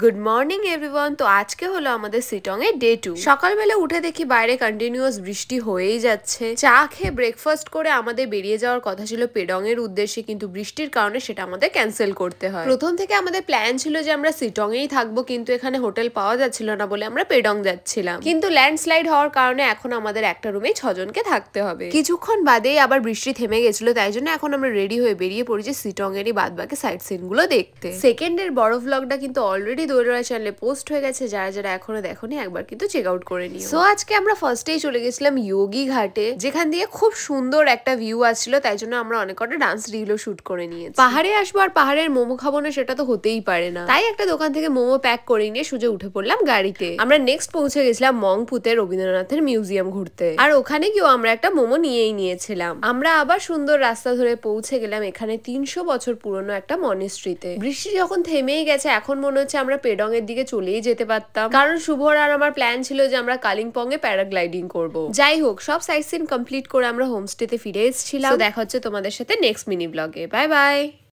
Good morning everyone. তো আজকে হলো আমাদের সিটং এর ডে 2। সকালবেলা উঠে দেখি বাইরে কন্টিনিউয়াস বৃষ্টি হয়েই যাচ্ছে। চা খেয়ে ব্রেকফাস্ট করে আমাদের বেরিয়ে যাওয়ার কথা ছিল পেডং এর উদ্দেশ্যে, কিন্তু বৃষ্টির কারণে সেটা আমাদের ক্যান্সেল করতে হয়। প্রথম থেকে আমাদের প্ল্যান ছিল যে আমরা সিটং এই থাকবো, কিন্তু এখানে হোটেল পাওয়া যাচ্ছিল না বলে আমরা পেডং যাচ্ছিলাম। কিন্তু ল্যান্ডস্লাইড হওয়ার কারণে এখন আমাদের একটা রুমে 6 জনকে থাকতে হবে। কিছুক্ষণ বাদেই আবার বৃষ্টি থেমে গেছিল, তাই জন্য এখন আমরা রেডি হয়ে বেরিয়ে পড়েছি সিটং এরই বাদ বাকি সাইড সিন গুলো দেখতে। সেকেন্ডের বড় ভ্লগটা কিন্তু অলরেডি দৌড়া চ্যানেলে পোস্ট হয়ে গেছে, যারা যারা এখনো দেখোনি একবার কিন্তু চেক আউট করে নিও। সো আজকে আমরা ফার্স্টেই চলে গেছিলাম যোগী ঘাটে, যেখান দিয়ে খুব সুন্দর একটা ভিউ আসছিল, তাই জন্য আমরা অনেক কটা ডান্স রিলও শুট করে নিয়েছি। পাহাড়ে আসবো আর পাহাড়ের মোমো খাবো না, সেটা তো হতেই পারে না। তাই একটা দোকান থেকে মোমো প্যাক করে নিয়ে সোজা উঠে পড়লাম গাড়িতে। আমরা নেক্সট পৌঁছে গেছিলাম মংপুতে রবীন্দ্রনাথের মিউজিয়াম ঘুরতে, আর ওখানে গিয়েও আমরা একটা মোমো নিয়েই নিয়েছিলাম। আমরা আবার সুন্দর রাস্তা ধরে পৌঁছে গেলাম এখানে 300 বছর পুরনো একটা মনেস্ট্রিতে। বৃষ্টি যখন থেমেই গেছে, এখন মনে হচ্ছে আমরা পেডং এর দিকে চলেই যেতে পারতাম, কারণ শুভর আর আমার প্ল্যান ছিল যে আমরা কালিম্পং এ প্যারাগ্লাইডিং করব। যাই হোক, সব সাইট সিন কমপ্লিট করে আমরা হোমস্টেতে ফিরে এসেছিলাম। দেখা হচ্ছে তোমাদের সাথে নেক্সট মিনি ব্লগে। Bye bye.